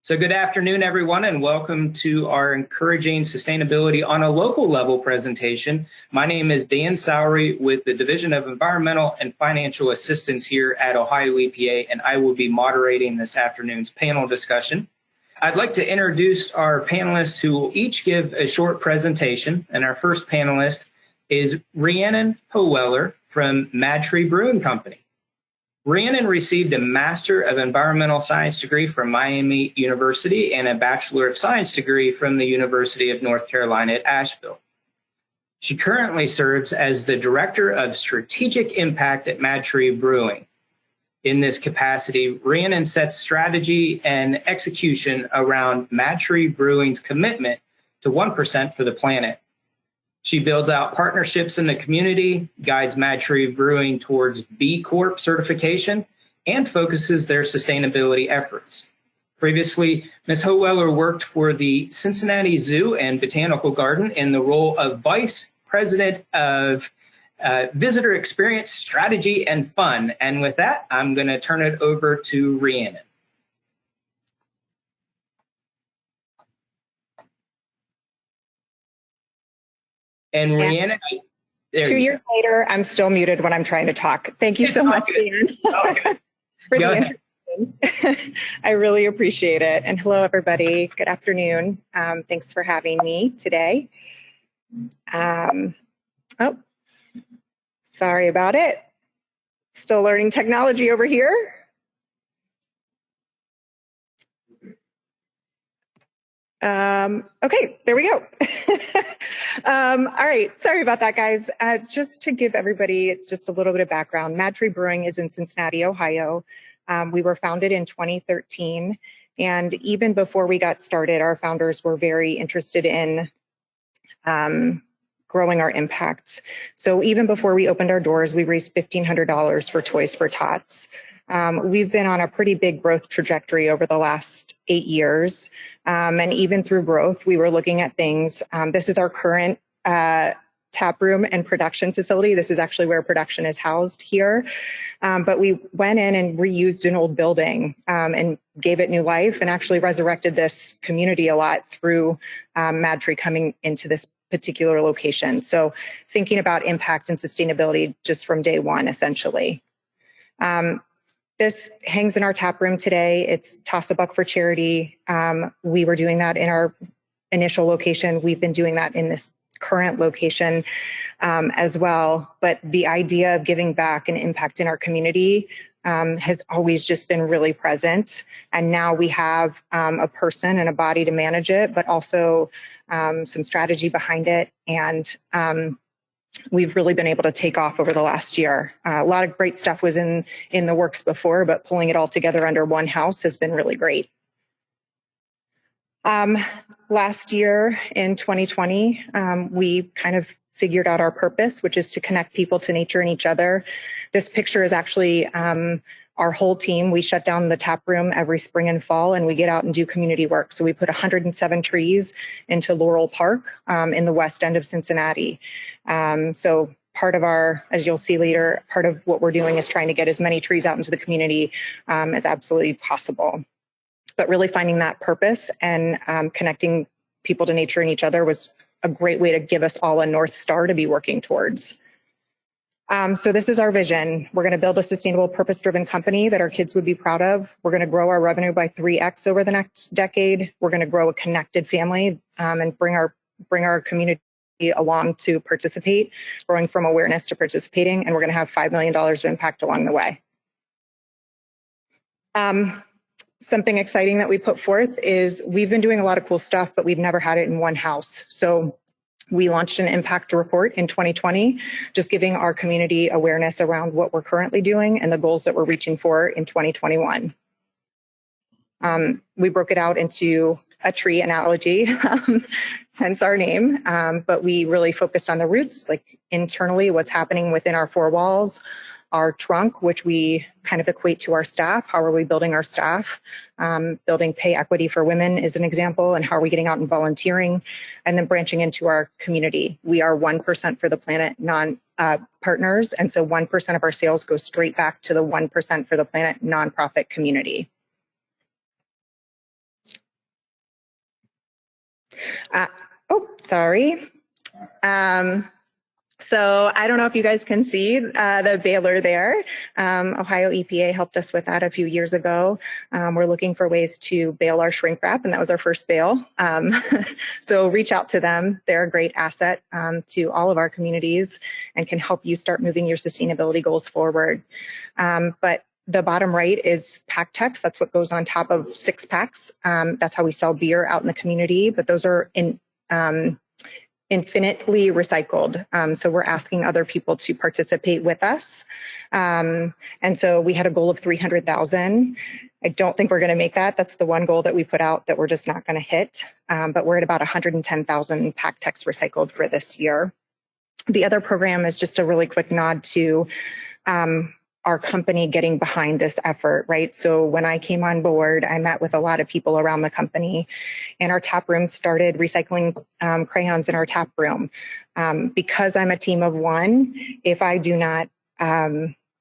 So good afternoon, everyone, and welcome to our Encouraging Sustainability on a Local Level presentation. My name is Dan Sowery with the Division of Environmental and Financial Assistance here at Ohio EPA, and I will be moderating this afternoon's panel discussion. I'd like to introduce our panelists who will each give a short presentation, and our first panelist is Rhiannon Howeller from MadTree Brewing Company. Rhiannon received a Master of Environmental Science degree from Miami University and a Bachelor of Science degree from the University of North Carolina at Asheville. She currently serves as the Director of Strategic Impact at MadTree Brewing. In this capacity, Rhiannon sets strategy and execution around MadTree Brewing's commitment to 1% for the planet. She builds out partnerships in the community, guides MadTree Brewing towards B Corp certification, and focuses their sustainability efforts. Previously, Ms. Howeller worked for the Cincinnati Zoo and Botanical Garden in the role of Vice President of Visitor Experience Strategy and Fun. And with that, I'm going to turn it over to Rhiannon. And Rhiannon, 2 years later, I'm still muted when I'm trying to talk. Thank you so much, Dan, for the introduction. I really appreciate it. And hello, everybody. Good afternoon. Thanks for having me today. Sorry about it. Still learning technology over here. Okay, there we go. All right, sorry about that, guys. Just to give everybody just a little bit of background, MadTree Brewing is in Cincinnati, Ohio. We were founded in 2013, and even before we got started, our founders were very interested in growing our impact. So even before we opened our doors, we raised $1,500 for Toys for Tots. We've been on a pretty big growth trajectory over the last 8 years. And even through growth, we were looking at things. This is our current tap room and production facility. This is actually where production is housed here. But we went in and reused an old building and gave it new life and actually resurrected this community a lot through MadTree coming into this particular location. So thinking about impact and sustainability just from day one, essentially. This hangs in our tap room today. It's Toss a Buck for charity. We were doing that in our initial location. We've been doing that in this current location as well. But the idea of giving back and impact in our community has always just been really present. And now we have a person and a body to manage it, but also some strategy behind it. And we've really been able to take off over the last year. A lot of great stuff was in the works before, but pulling it all together under one house has been really great. Last year in 2020, we kind of figured out our purpose, which is to connect people to nature and each other. This picture is actually our whole team. We shut down the tap room every spring and fall, and we get out and do community work. So we put 107 trees into Laurel Park in the west end of Cincinnati. So part of our, as you'll see later, part of what we're doing is trying to get as many trees out into the community as absolutely possible. But really finding that purpose and connecting people to nature and each other was a great way to give us all a North Star to be working towards. So this is our vision. We're going to build a sustainable, purpose-driven company that our kids would be proud of. We're going to grow our revenue by 3x over the next decade. We're going to grow a connected family and bring our community along to participate, growing from awareness to participating, and we're going to have $5 million of impact along the way. Something exciting that we put forth is we've been doing a lot of cool stuff, but we've never had it in one house. So we launched an impact report in 2020, just giving our community awareness around what we're currently doing and the goals that we're reaching for in 2021. We broke it out into a tree analogy, hence our name, but we really focused on the roots, like internally, what's happening within our four walls, our trunk, which we kind of equate to our staff. How are we building our staff? Building pay equity for women is an example, and how are we getting out and volunteering? And then branching into our community. We are 1% for the planet partners, and so 1% of our sales go straight back to the 1% for the planet nonprofit community. Sorry. So I don't know if you guys can see the baler there. Ohio EPA helped us with that a few years ago. We're looking for ways to bale our shrink wrap, and that was our first bale. So reach out to them. They're a great asset to all of our communities and can help you start moving your sustainability goals forward. But the bottom right is PackTex. That's what goes on top of 6-packs. That's how we sell beer out in the community, but those are infinitely recycled. So we're asking other people to participate with us. And so we had a goal of 300,000. I don't think we're going to make that. That's the one goal that we put out that we're just not going to hit. But we're at about 110,000 PackTex recycled for this year. The other program is just a really quick nod to our company getting behind this effort, right? So when I came on board, I met with a lot of people around the company, and our tap room started recycling crayons in our tap room. Because I'm a team of one, if I do not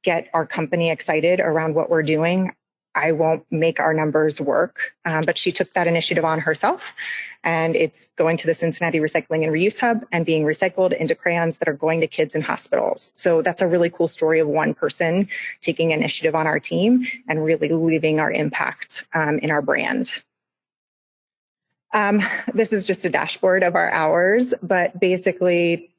get our company excited around what we're doing, I won't make our numbers work. But she took that initiative on herself, and it's going to the Cincinnati Recycling and Reuse Hub and being recycled into crayons that are going to kids in hospitals. So that's a really cool story of one person taking initiative on our team and really leaving our impact in our brand. This is just a dashboard of our hours, but basically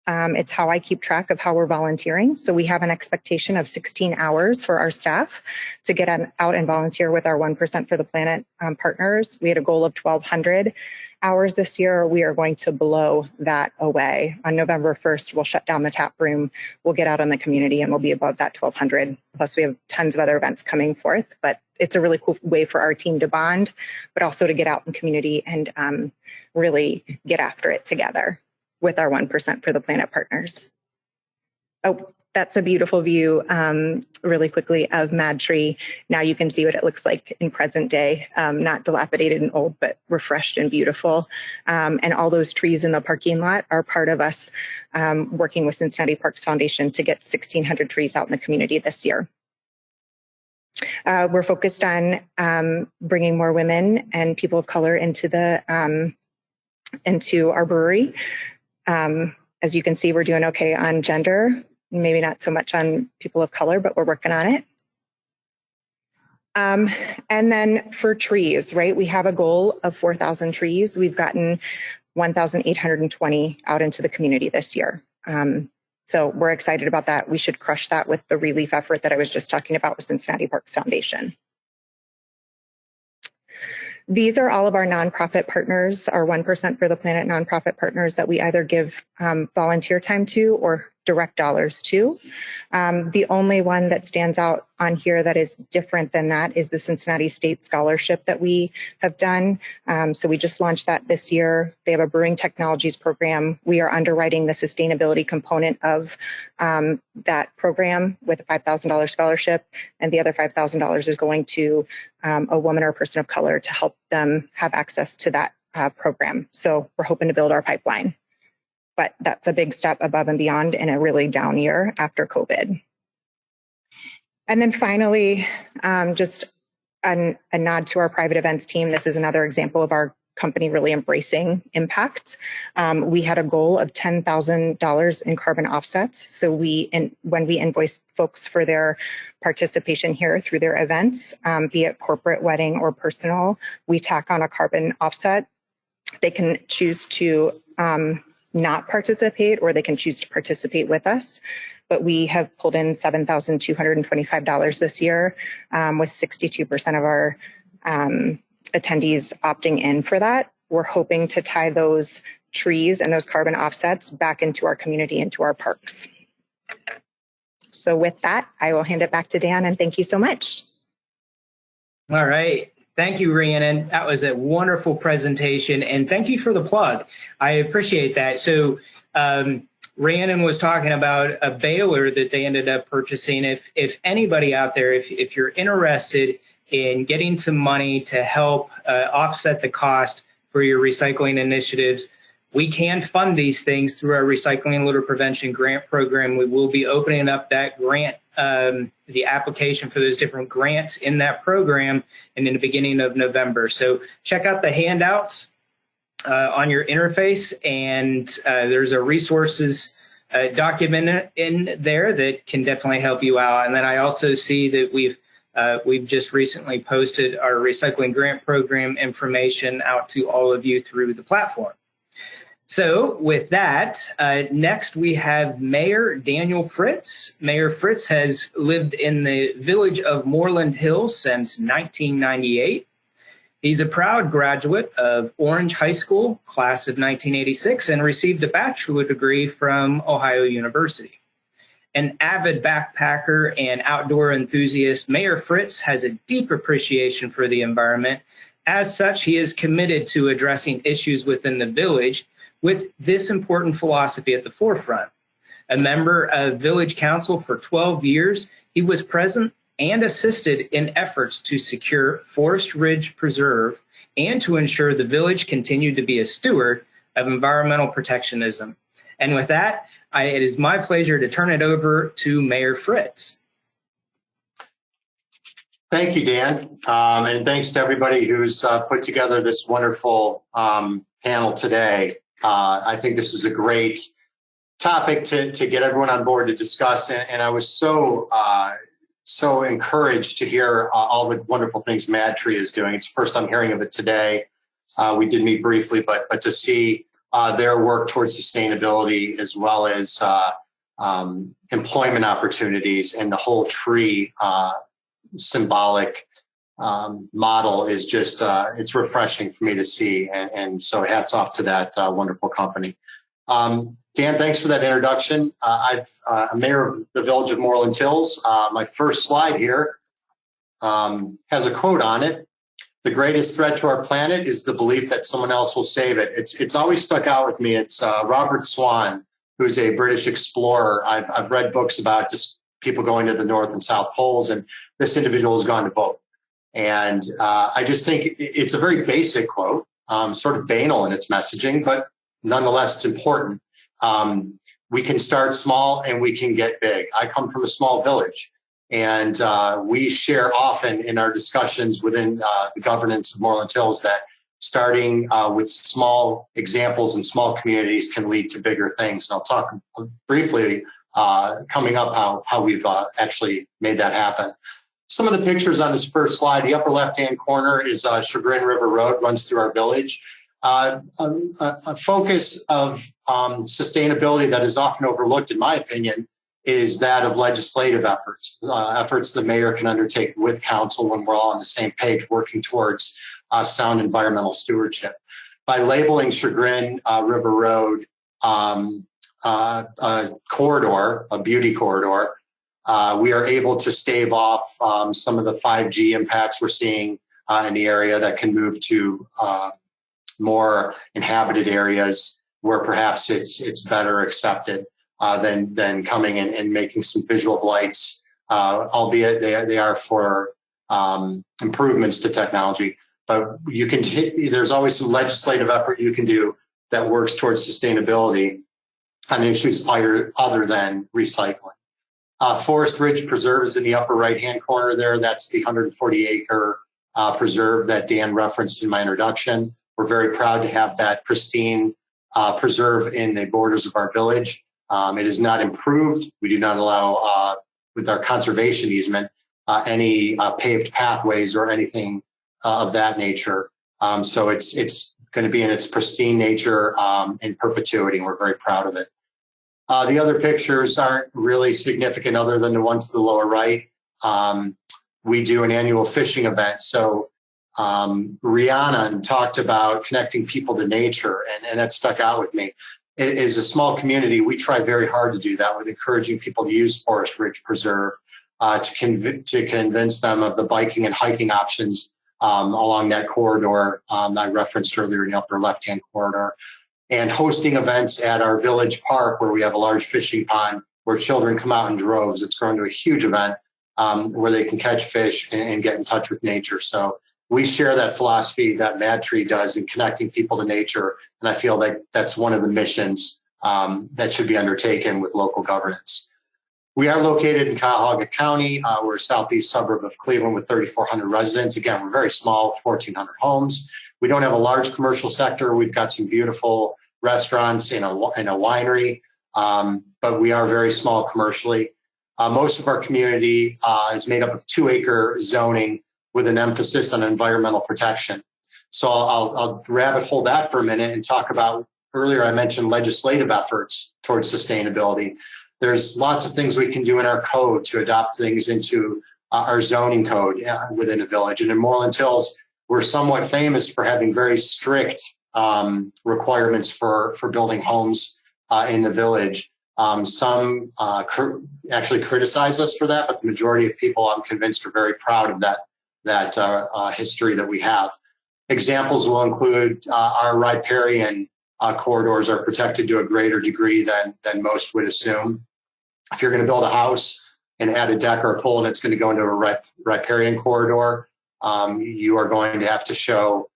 it's how I keep track of how we're volunteering. So we have an expectation of 16 hours for our staff to get out and volunteer with our 1% for the Planet partners. We had a goal of 1,200 hours this year. We are going to blow that away. On November 1st, we'll shut down the tap room. We'll get out in the community and we'll be above that 1,200. Plus we have tons of other events coming forth, but it's a really cool way for our team to bond, but also to get out in community and really get after it together with our 1% for the Planet partners. Oh, that's a beautiful view really quickly of MadTree. Now you can see what it looks like in present day, not dilapidated and old, but refreshed and beautiful. And all those trees in the parking lot are part of us working with Cincinnati Parks Foundation to get 1,600 trees out in the community this year. We're focused on bringing more women and people of color into our brewery. As you can see, we're doing okay on gender, maybe not so much on people of color, but we're working on it. And then for trees, right? We have a goal of 4,000 trees. We've gotten 1,820 out into the community this year. So we're excited about that. We should crush that with the relief effort that I was just talking about with Cincinnati Parks Foundation. These are all of our nonprofit partners, our 1% for the Planet nonprofit partners that we either give volunteer time to or direct dollars to. The only one that stands out on here that is different than that is the Cincinnati State Scholarship that we have done. So we just launched that this year. They have a brewing technologies program. We are underwriting the sustainability component of that program with a $5,000 scholarship, and the other $5,000 is going to a woman or a person of color to help them have access to that program. So we're hoping to build our pipeline. But that's a big step above and beyond in a really down year after COVID. And then finally, just a nod to our private events team. This is another example of our company really embracing impact. We had a goal of $10,000 in carbon offsets. So when we invoice folks for their participation here through their events, be it corporate, wedding, or personal, we tack on a carbon offset. They can choose to not participate, or they can choose to participate with us. But we have pulled in $7,225 this year, with 62% of our attendees opting in for that. We're hoping to tie those trees and those carbon offsets back into our community, into our parks. So with that, I will hand it back to Dan, and thank you so much. All right. Thank you, Rhiannon. That was a wonderful presentation, and thank you for the plug. I appreciate that. So Rhiannon was talking about a baler that they ended up purchasing. If anybody out there, if you're interested in getting some money to help offset the cost for your recycling initiatives, we can fund these things through our Recycling and Litter Prevention Grant Program. We will be opening up that grant, the application for those different grants in that program, and in the beginning of November. So check out the handouts on your interface, and there's a resources document in there that can definitely help you out. And then I also see that we've just recently posted our recycling grant program information out to all of you through the platform. So with that, next we have Mayor Daniel Fritz. Mayor Fritz has lived in the village of Moreland Hills since 1998. He's a proud graduate of Orange High School, class of 1986, and received a bachelor's degree from Ohio University. An avid backpacker and outdoor enthusiast, Mayor Fritz has a deep appreciation for the environment. As such, he is committed to addressing issues within the village with this important philosophy at the forefront. A member of Village Council for 12 years, he was present and assisted in efforts to secure Forest Ridge Preserve and to ensure the village continued to be a steward of environmental protectionism. And with that, it is my pleasure to turn it over to Mayor Fritz. Thank you, Dan. And thanks to everybody who's put together this wonderful panel today. I think this is a great topic to get everyone on board to discuss. And I was so encouraged to hear all the wonderful things MadTree is doing. It's the first I'm hearing of it today. We did meet briefly, but to see their work towards sustainability as well as employment opportunities and the whole tree symbolic model is just, it's refreshing for me to see. And so hats off to that wonderful company. Dan, thanks for that introduction. I'm mayor of the village of Moreland Hills. My first slide here has a quote on it. The greatest threat to our planet is the belief that someone else will save it. It's always stuck out with me. It's Robert Swan, who's a British explorer. I've read books about just people going to the North and South Poles, and this individual has gone to both. And I just think it's a very basic quote, sort of banal in its messaging, but nonetheless, it's important. We can start small and we can get big. I come from a small village, and we share often in our discussions within the governance of Moreland Hills that starting with small examples and small communities can lead to bigger things. And I'll talk briefly coming up how we've actually made that happen. Some of the pictures on this first slide, the upper left-hand corner is Chagrin River Road, runs through our village. A focus of sustainability that is often overlooked, in my opinion, is that of legislative efforts, efforts the mayor can undertake with council when we're all on the same page working towards sound environmental stewardship. By labeling Chagrin River Road a corridor, a beauty corridor, we are able to stave off some of the 5G impacts we're seeing in the area that can move to more inhabited areas where perhaps it's better accepted than coming in and making some visual blights, albeit they are for improvements to technology. But you can there's always some legislative effort you can do that works towards sustainability on issues other than recycling. Forest Ridge Preserve is in the upper right-hand corner there. That's the 140-acre preserve that Dan referenced in my introduction. We're very proud to have that pristine preserve in the borders of our village. It is not improved. We do not allow, with our conservation easement, any paved pathways or anything of that nature. So it's going to be in its pristine nature in perpetuity, and we're very proud of it. The other pictures aren't really significant other than the one to the lower right. We do an annual fishing event. So Rhiannon talked about connecting people to nature, and that stuck out with me. As a small community, we try very hard to do that with encouraging people to use Forest Ridge Preserve to convince them of the biking and hiking options along that corridor I referenced earlier in the upper left-hand corridor, and hosting events at our village park where we have a large fishing pond where children come out in droves. It's grown to a huge event where they can catch fish and get in touch with nature. So we share that philosophy that MadTree does in connecting people to nature, and I feel like that's one of the missions that should be undertaken with local governance. We are located in Cuyahoga County. We're a southeast suburb of Cleveland with 3,400 residents. Again, we're very small, 1,400 homes. We don't have a large commercial sector. We've got some beautiful restaurants and a winery, but we are very small commercially. Most of our community is made up of 2-acre zoning with an emphasis on environmental protection. So I'll rabbit hole that for a minute and talk about, earlier I mentioned legislative efforts towards sustainability. There's lots of things we can do in our code to adopt things into our zoning code within a village. And in Moreland Hills, we're somewhat famous for having very strict requirements for building homes in the village. Some actually criticize us for that, but the majority of people, I'm convinced, are very proud of that history that we have. Examples will include our riparian corridors are protected to a greater degree than most would assume. If you're going to build a house and add a deck or a pool and it's going to go into a riparian corridor, you are going to have to show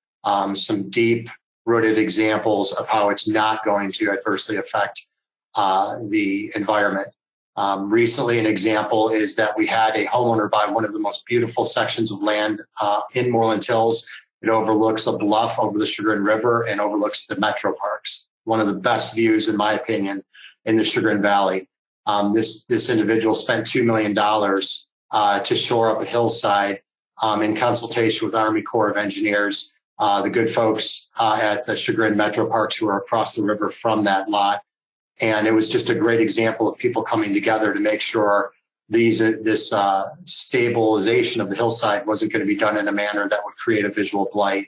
some deep-rooted examples of how it's not going to adversely affect the environment. Recently, an example is that we had a homeowner buy one of the most beautiful sections of land in Moreland Hills. It overlooks a bluff over the Chagrin River and overlooks the metro parks. One of the best views, in my opinion, in the Chagrin Valley. This individual spent $2 million to shore up a hillside in consultation with Army Corps of Engineers, the good folks at the Chagrin Metro Parks who are across the river from that lot. And it was just a great example of people coming together to make sure this stabilization of the hillside wasn't going to be done in a manner that would create a visual blight.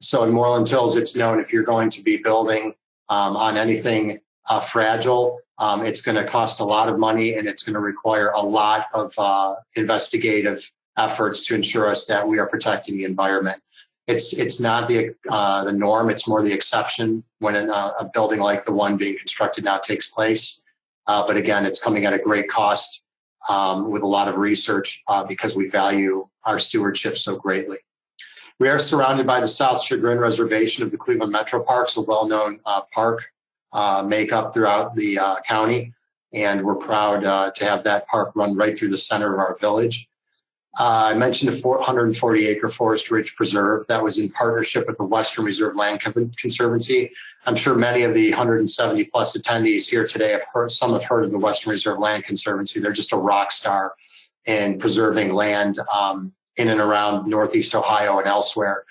So in Moreland Hills, it's known if you're going to be building on anything fragile, it's going to cost a lot of money and it's going to require a lot of investigative efforts to ensure us that we are protecting the environment. It's not the norm. It's more the exception when a building like the one being constructed now takes place. But again, it's coming at a great cost with a lot of research because we value our stewardship so greatly. We are surrounded by the South Chagrin Reservation of the Cleveland Metro Parks, a well-known park makeup throughout the county. And we're proud to have that park run right through the center of our village. I mentioned a 440-acre Forest Ridge Preserve that was in partnership with the Western Reserve Land Conservancy. I'm sure many of the 170 plus attendees here today have heard of the Western Reserve Land Conservancy. They're just a rock star in preserving land in and around Northeast Ohio and elsewhere.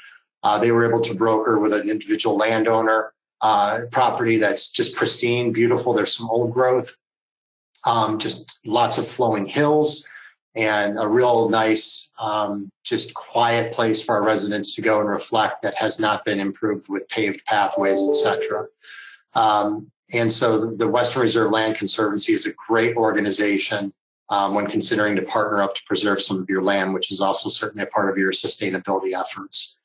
They were able to broker with an individual landowner property that's just pristine, beautiful. There's some old growth, just lots of flowing hills, and a real nice, just quiet place for our residents to go and reflect that has not been improved with paved pathways, etc. And so the Western Reserve Land Conservancy is a great organization when considering to partner up to preserve some of your land, which is also certainly a part of your sustainability efforts.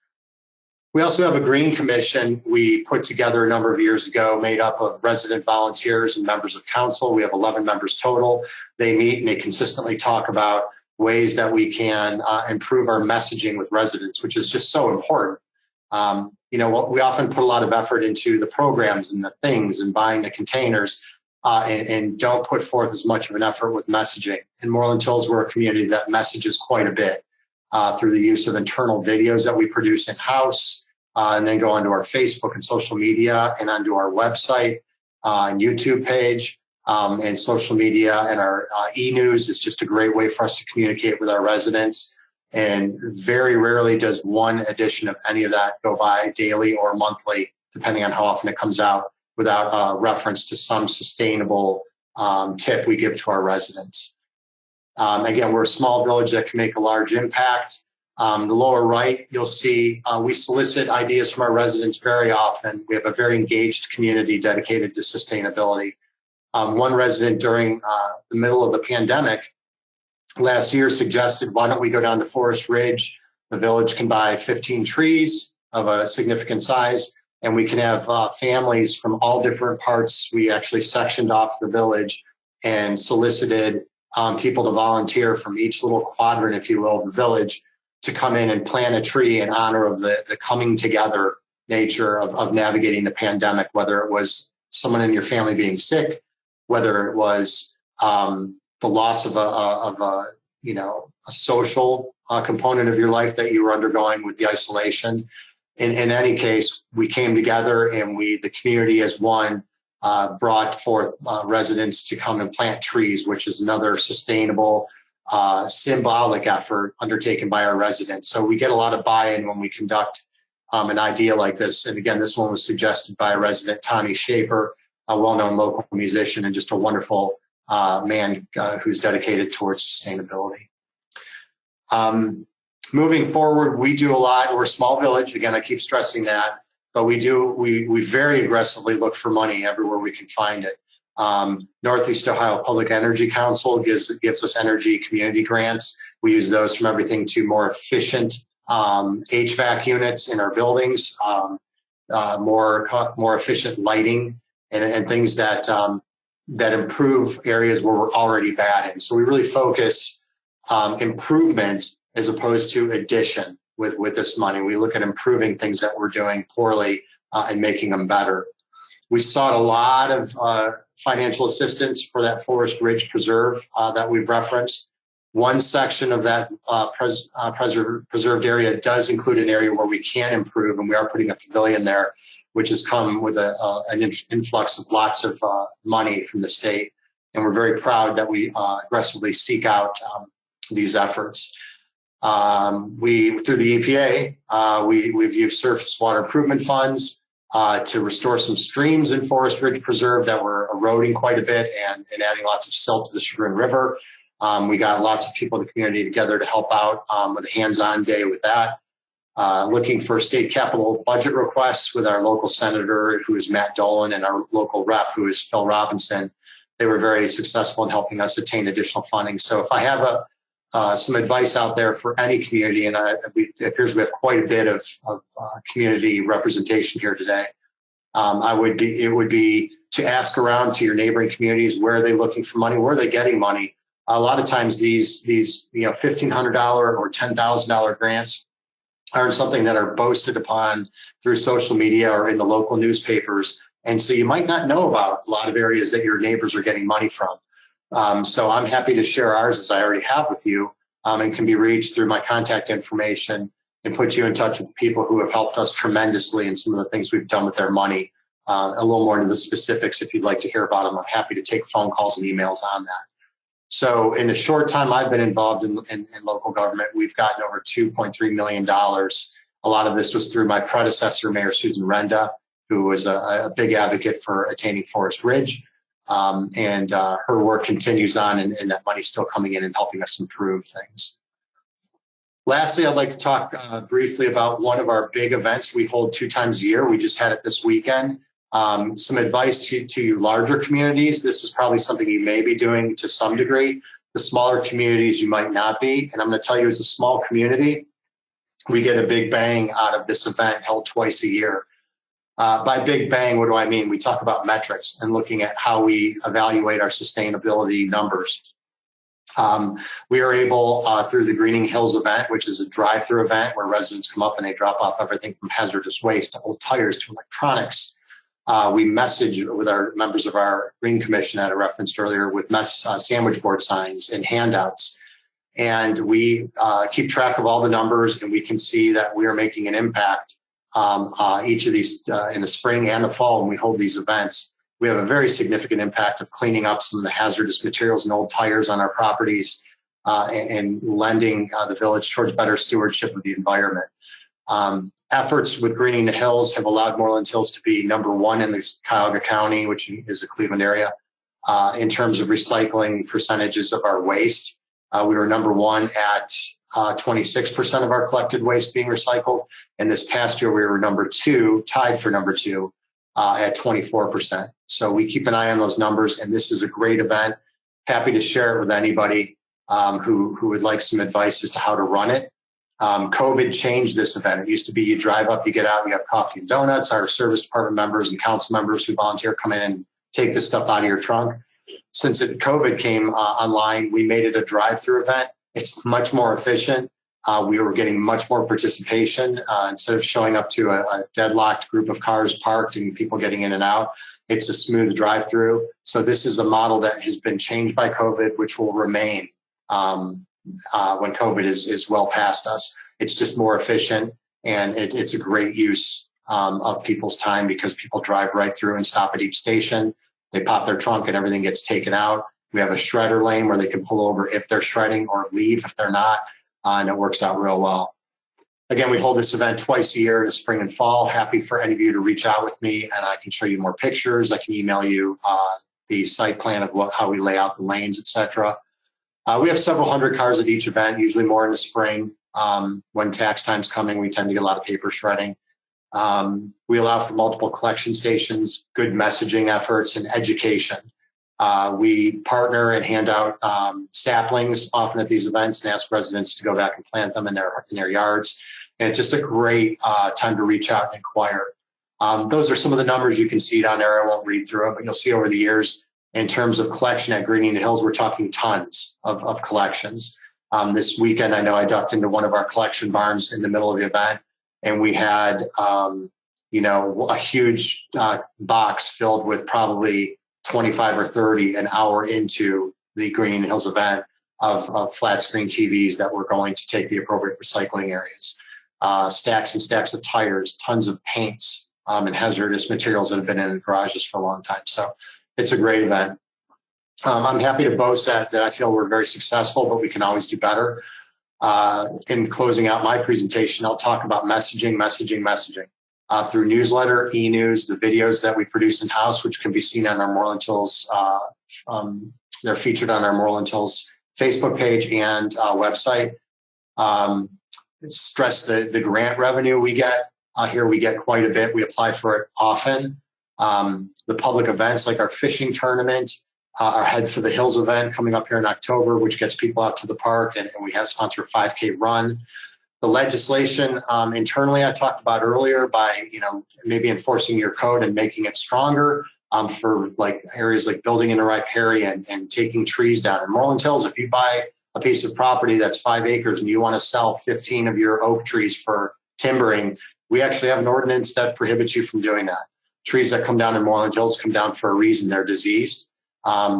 We also have a Green Commission we put together a number of years ago, made up of resident volunteers and members of council. We have 11 members total. They meet and they consistently talk about ways that we can improve our messaging with residents, which is just so important. We often put a lot of effort into the programs and the things and buying the containers and don't put forth as much of an effort with messaging. In Moreland Hills, we're a community that messages quite a bit through the use of internal videos that we produce in-house, and then go onto our Facebook and social media and onto our website and YouTube page and social media. And our e-news is just a great way for us to communicate with our residents. And very rarely does one edition of any of that go by daily or monthly, depending on how often it comes out, without reference to some sustainable tip we give to our residents. Again, we're a small village that can make a large impact. The lower right, you'll see we solicit ideas from our residents very often. We have a very engaged community dedicated to sustainability. One resident during the middle of the pandemic last year suggested, why don't we go down to Forest Ridge? The village can buy 15 trees of a significant size, and we can have families from all different parts. We actually sectioned off the village and solicited people to volunteer from each little quadrant, if you will, of the village to come in and plant a tree in honor of the coming together nature of navigating the pandemic, whether it was someone in your family being sick, whether it was the loss of a social component of your life that you were undergoing with the isolation. in any case, we came together and the community as one, brought forth residents to come and plant trees, which is another sustainable, symbolic effort undertaken by our residents. So we get a lot of buy-in when we conduct an idea like this. And again, this one was suggested by a resident, Tommy Shaper, a well-known local musician and just a wonderful man who's dedicated towards sustainability. Moving forward, we do a lot. We're a small village. Again, I keep stressing that, but we very aggressively look for money everywhere we can find it. Northeast Ohio Public Energy Council gives us energy community grants. We use those from everything to more efficient HVAC units in our buildings, more efficient lighting, and things that improve areas where we're already bad in. So we really focus improvement as opposed to addition with this money. We look at improving things that we're doing poorly and making them better. We sought a lot of financial assistance for that Forest Ridge Preserve that we've referenced. One section of that preserved area does include an area where we can improve, and we are putting a pavilion there, which has come with an influx of lots of money from the state. And we're very proud that we aggressively seek out these efforts. Through the EPA, we've used surface water improvement funds to restore some streams in Forest Ridge Preserve that were eroding quite a bit and adding lots of silt to the Chagrin River. We got lots of people in the community together to help out with a hands-on day with that. Looking for state capital budget requests with our local senator, who is Matt Dolan, and our local rep, who is Phil Robinson. They were very successful in helping us attain additional funding. So if I have some advice out there for any community, and it appears we have quite a bit of community representation here today, it would be to ask around to your neighboring communities, where are they looking for money, where are they getting money. A lot of times these $1,500 or $10,000 grants are something that are boasted upon through social media or in the local newspapers. And so you might not know about a lot of areas that your neighbors are getting money from. So I'm happy to share ours, as I already have with you, and can be reached through my contact information and put you in touch with the people who have helped us tremendously in some of the things we've done with their money. A little more into the specifics if you'd like to hear about them. I'm happy to take phone calls and emails on that. So in the short time I've been involved in local government, we've gotten over $2.3 million. A lot of this was through my predecessor, Mayor Susan Renda, who was a big advocate for attaining Forest Ridge. And her work continues on, and that money's still coming in and helping us improve things. Lastly, I'd like to talk briefly about one of our big events we hold 2 times a year. We just had it this weekend. Some advice to larger communities. This is probably something you may be doing to some degree. The smaller communities, you might not be. And I'm going to tell you, as a small community, we get a big bang out of this event held twice a year. By big bang, what do I mean? We talk about metrics and looking at how we evaluate our sustainability numbers. We are able, through the Greening Hills event, which is a drive-through event where residents come up and they drop off everything from hazardous waste to old tires to electronics. We message with our members of our Green Commission that I referenced earlier with sandwich board signs and handouts. And we keep track of all the numbers, and we can see that we are making an impact each of these in the spring and the fall when we hold these events. We have a very significant impact of cleaning up some of the hazardous materials and old tires on our properties and lending the village towards better stewardship of the environment. Efforts with Greening the Hills have allowed Moreland Hills to be #1 in this Cuyahoga County, which is the Cleveland area, in terms of recycling percentages of our waste. We were #1 at 26% of our collected waste being recycled. And this past year, we were #2, tied for #2 at 24%. So we keep an eye on those numbers, and this is a great event. Happy to share it with anybody who would like some advice as to how to run it. COVID changed this event. It used to be you drive up, you get out, you have coffee and donuts. Our service department members and council members who volunteer come in and take this stuff out of your trunk. Since COVID came online, we made it a drive-through event. It's much more efficient. We were getting much more participation. Instead of showing up to a deadlocked group of cars parked and people getting in and out, it's a smooth drive-through. So this is a model that has been changed by COVID, which will remain when COVID is well past us. It's just more efficient, And it's a great use of people's time because people drive right through and stop at each station. They pop their trunk and everything gets taken out. We have a shredder lane where they can pull over if they're shredding or leave if they're not, and it works out real well. Again, we hold this event twice a year in the spring and fall. Happy for any of you to reach out with me, and I can show you more pictures. I can email you the site plan of how we lay out the lanes, etc. We have several hundred cars at each event, usually more in the spring. When tax time's coming, we tend to get a lot of paper shredding. We allow for multiple collection stations, good messaging efforts, and education. We partner and hand out saplings often at these events and ask residents to go back and plant them in their yards. And it's just a great time to reach out and inquire. Those are some of the numbers you can see down there. I won't read through them, but you'll see over the years in terms of collection at Green Indian Hills, we're talking tons of collections. This weekend, I know I ducked into one of our collection barns in the middle of the event, and we had, a huge box filled with probably 25 or 30 an hour into the Green Indian Hills event of flat screen TVs that were going to take the appropriate recycling areas. Stacks and stacks of tires, tons of paints and hazardous materials that have been in the garages for a long time. So it's a great event. I'm happy to boast that I feel we're very successful, but we can always do better. In closing out my presentation, I'll talk about messaging through newsletter, e-news, the videos that we produce in-house, which can be seen on our Moreland Hills. They're featured on our Moreland Hills Facebook page and website. Stress the grant revenue we get. Here we get quite a bit. We apply for it often. The public events like our fishing tournament, our Head for the Hills event coming up here in October, which gets people out to the park, and we have sponsor 5K run. The legislation internally I talked about earlier by maybe enforcing your code and making it stronger for like areas like building in a riparian and taking trees down. In Moreland Hills, if you buy a piece of property that's 5 acres and you want to sell 15 of your oak trees for timbering, we actually have an ordinance that prohibits you from doing that. Trees that come down in Moreland Hills come down for a reason. They're diseased.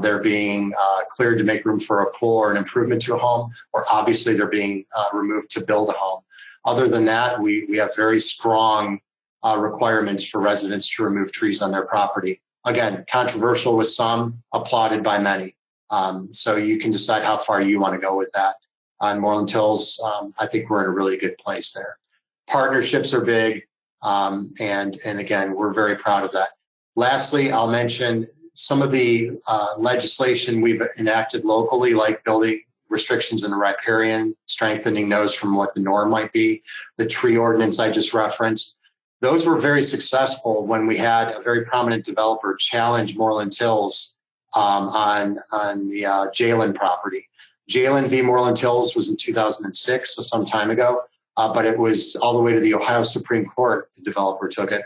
They're being cleared to make room for a pool or an improvement to a home, or obviously they're being removed to build a home. Other than that, we have very strong requirements for residents to remove trees on their property. Again, controversial with some, applauded by many. So you can decide how far you want to go with that. On Moreland Hills, I think we're in a really good place there. Partnerships are big, and again, we're very proud of that. Lastly, I'll mention some of the legislation we've enacted locally, like building restrictions in the riparian, strengthening those from what the norm might be. The tree ordinance I just referenced, those were very successful when we had a very prominent developer challenge Moreland Hills on the Jalen property. Jalen v. Moreland Hills was in 2006, so some time ago, but it was all the way to the Ohio Supreme Court. The developer took it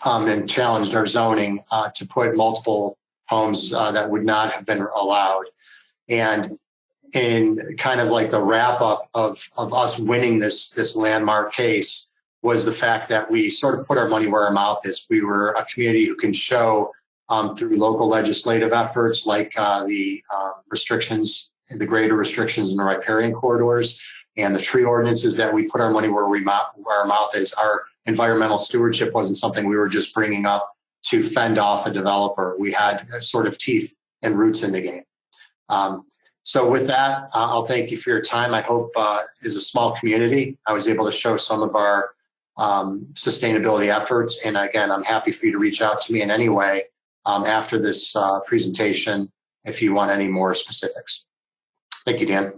and challenged our zoning to put multiple homes that would not have been allowed. And in kind of like the wrap up of us winning this landmark case was the fact that we sort of put our money where our mouth is. We were a community who can show through local legislative efforts like the restrictions, the greater restrictions in the riparian corridors and the tree ordinances, that we put our money where our mouth is. Our environmental stewardship wasn't something we were just bringing up to fend off a developer. We had sort of teeth and roots in the game. So with that, I'll thank you for your time. I hope as a small community, I was able to show some of our sustainability efforts. And again, I'm happy for you to reach out to me in any way after this presentation if you want any more specifics. Thank you, Dan.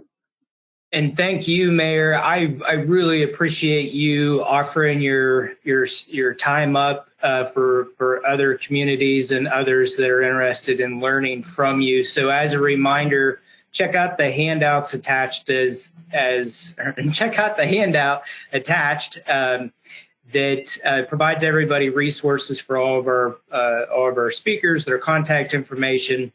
And thank you, Mayor. I really appreciate you offering your time up for other communities and others that are interested in learning from you. So as a reminder, check out the handouts attached check out the handout attached that provides everybody resources for all of our speakers, their contact information.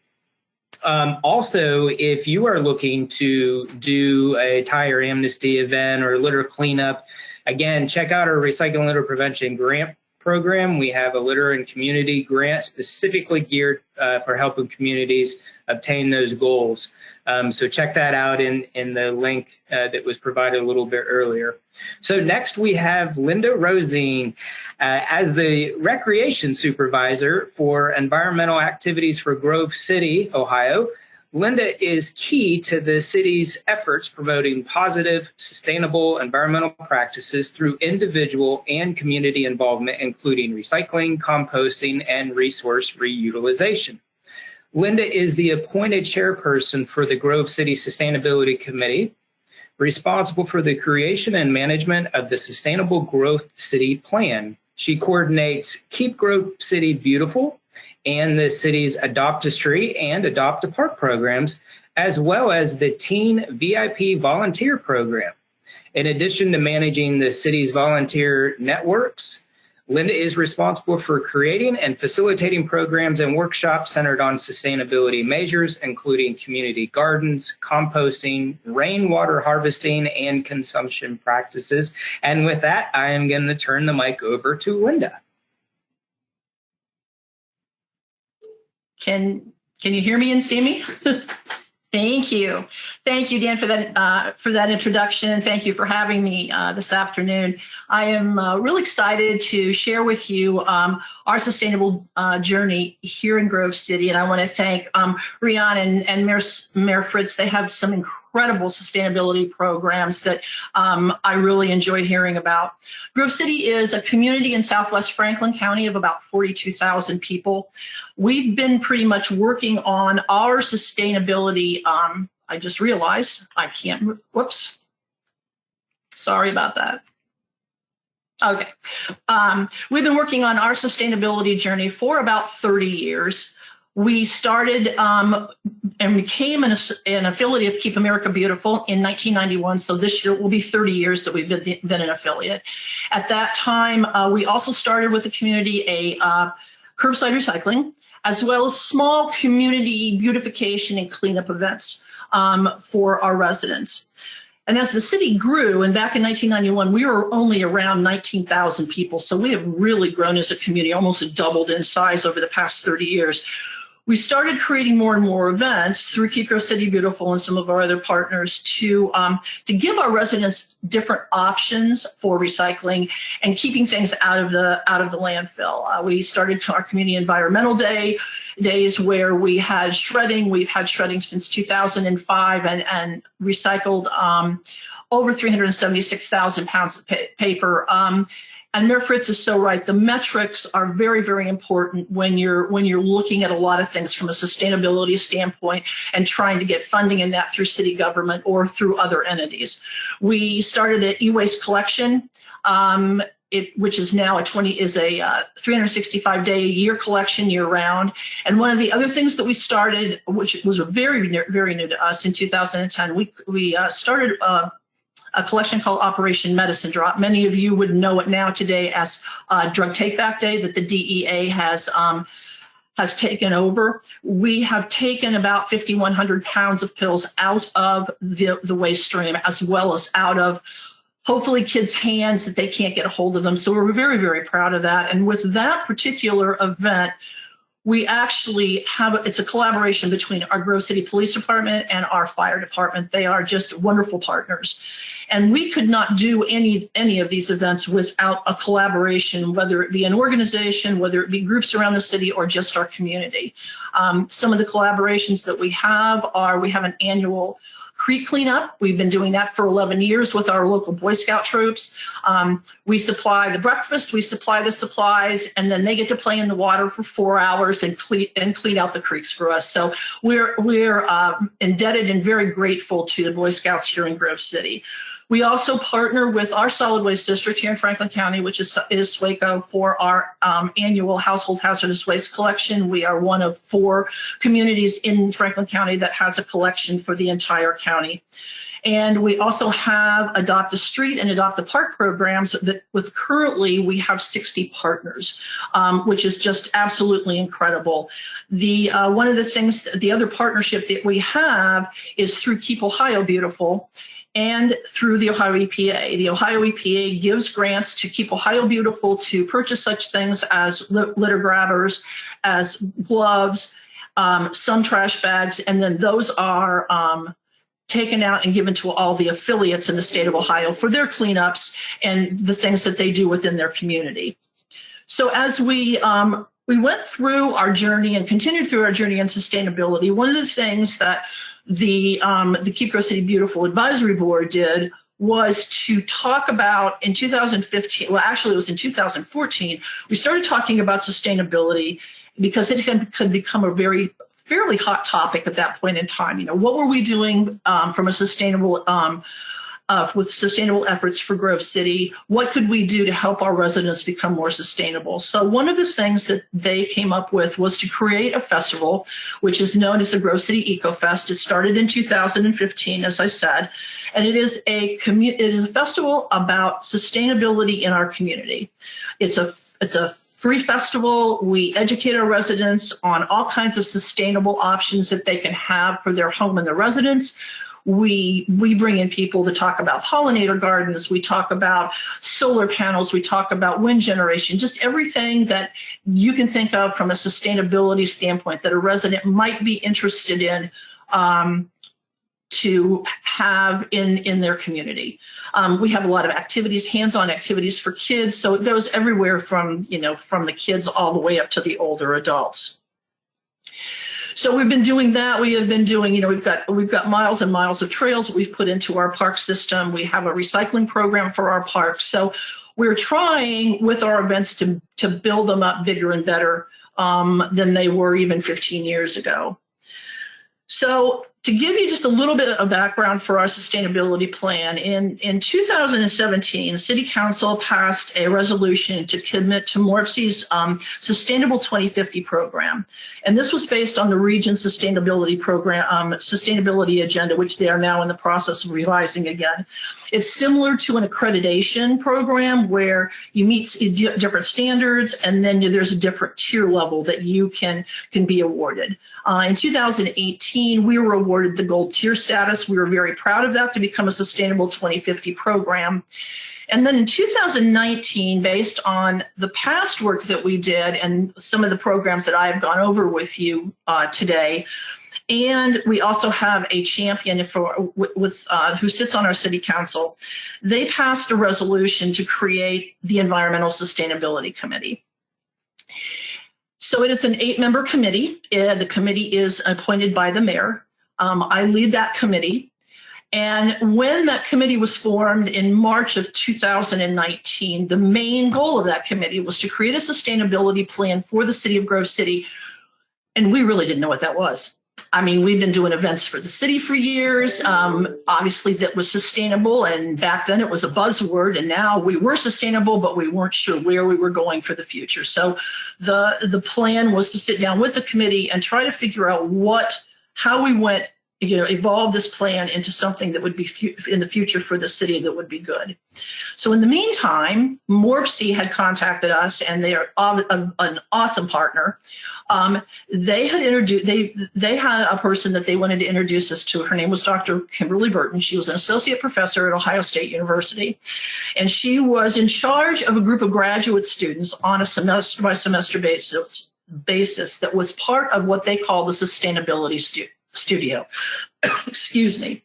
Also, if you are looking to do a tire amnesty event or litter cleanup, again, check out our Recycling Litter Prevention Grant program. We have a litter and community grant specifically geared for helping communities obtain those goals. So check that out in the link that was provided a little bit earlier. So next we have Linda Rosine as the recreation supervisor for environmental activities for Grove City, Ohio. Linda is key to the city's efforts promoting positive, sustainable environmental practices through individual and community involvement, including recycling, composting, and resource reutilization. Linda is the appointed chairperson for the Grove City Sustainability Committee, responsible for the creation and management of the Sustainable Growth City Plan. She coordinates Keep Grove City Beautiful and the city's Adopt a Street and Adopt a Park programs, as well as the Teen VIP Volunteer Program. In addition to managing the city's volunteer networks, Linda is responsible for creating and facilitating programs and workshops centered on sustainability measures, including community gardens, composting, rainwater harvesting, and consumption practices. And with that, I am going to turn the mic over to Linda. Can you hear me and see me? Thank you. Thank you, Dan, for that introduction, and thank you for having me this afternoon. I am really excited to share with you our sustainable journey here in Grove City, and I want to thank Rian and Mayor Fritz. They have some incredible sustainability programs that I really enjoyed hearing about. Grove City is a community in Southwest Franklin County of about 42,000 people. We've been pretty much working on our sustainability. I just realized I can't, whoops. Sorry about that. Okay. We've been working on our sustainability journey for about 30 years. We started and became an affiliate of Keep America Beautiful in 1991. So this year will be 30 years that we've been an affiliate. At that time, we also started with the community a curbside recycling, as well as small community beautification and cleanup events for our residents. And as the city grew, and back in 1991, we were only around 19,000 people. So we have really grown as a community, almost doubled in size over the past 30 years. We started creating more and more events through Keep Grove City Beautiful and some of our other partners to give our residents different options for recycling and keeping things out of the landfill. We started our community environmental days where we had shredding. We've had shredding since 2005 and recycled over 376,000 pounds of paper. And Mayor Fritz is so right. The metrics are very, very important when you're looking at a lot of things from a sustainability standpoint and trying to get funding in that through city government or through other entities. We started an e-waste collection, which is now a 365-day a year collection year round. And one of the other things that we started, which was very, very new to us in 2010, we started a collection called Operation Medicine Drop. Many of you would know it now today as Drug Take Back Day that the DEA has taken over. We have taken about 5,100 pounds of pills out of the waste stream, as well as out of hopefully kids' hands that they can't get a hold of them. So we're very, very proud of that. And with that particular event, we actually it's a collaboration between our Grove City Police Department and our fire department. They are just wonderful partners. And we could not do any of these events without a collaboration, whether it be an organization, whether it be groups around the city, or just our community. Some of the collaborations that we have an annual creek cleanup. We've been doing that for 11 years with our local Boy Scout troops. We supply the breakfast, we supply the supplies, and then they get to play in the water for 4 hours and clean out the creeks for us. So we're indebted and very grateful to the Boy Scouts here in Grove City. We also partner with our solid waste district here in Franklin County, which is SWACO, for our annual household hazardous waste collection. We are one of 4 communities in Franklin County that has a collection for the entire county. And we also have Adopt a Street and Adopt a Park programs that currently we have 60 partners, which is just absolutely incredible. One of the things, the other partnership that we have is through Keep Ohio Beautiful. and through the Ohio EPA. The Ohio EPA gives grants to Keep Ohio Beautiful to purchase such things as litter grabbers, as gloves, some trash bags, and then those are taken out and given to all the affiliates in the state of Ohio for their cleanups and the things that they do within their community. So as we went through our journey and continued through our journey in sustainability, one of the things that the Keep Grove City Beautiful Advisory Board did was to talk about in 2015, well, actually it was in 2014, we started talking about sustainability because it could become a fairly hot topic at that point in time. You know, what were we doing from a sustainable with sustainable efforts for Grove City? What could we do to help our residents become more sustainable? So one of the things that they came up with was to create a festival, which is known as the Grove City EcoFest. It started in 2015, as I said, and it is a festival about sustainability in our community. It's a free festival. We educate our residents on all kinds of sustainable options that they can have for their home and their residence. We bring in people to talk about pollinator gardens. We talk about solar panels. We talk about wind generation, just everything that you can think of from a sustainability standpoint that a resident might be interested in to have in their community. We have a lot of activities, hands-on activities for kids. So it goes everywhere from the kids all the way up to the older adults. So we've been doing that. We have been doing, we've got miles and miles of trails we've put into our park system. We have a recycling program for our parks. So we're trying with our events to build them up bigger and better than they were even 15 years ago. So to give you just a little bit of background for our sustainability plan, in 2017, City Council passed a resolution to commit to MORPC's Sustainable 2050 program. And this was based on the region's sustainability program, sustainability agenda, which they are now in the process of revising again. It's similar to an accreditation program where you meet different standards and then there's a different tier level that you can be awarded. In 2018, we were awarded the gold tier status. We were very proud of that to become a Sustainable 2050 program. And then in 2019, based on the past work that we did and some of the programs that I've gone over with you today, and we also have a champion who sits on our city council, they passed a resolution to create the Environmental Sustainability Committee. So it is an 8-member committee. The committee is appointed by the mayor. I lead that committee. And when that committee was formed in March of 2019, the main goal of that committee was to create a sustainability plan for the city of Grove City. And we really didn't know what that was. I mean, we've been doing events for the city for years. Obviously, that was sustainable. And back then it was a buzzword. And now we were sustainable, but we weren't sure where we were going for the future. So the plan was to sit down with the committee and try to figure out how we went, evolve this plan into something that would be in the future for the city that would be good. So in the meantime, MORPC had contacted us, and they are an awesome partner. They had they had a person that they wanted to introduce us to. Her name was Dr. Kimberly Burton. She was an associate professor at Ohio State University, and she was in charge of a group of graduate students on a semester by semester basis that was part of what they call the Sustainability Studio. Excuse me.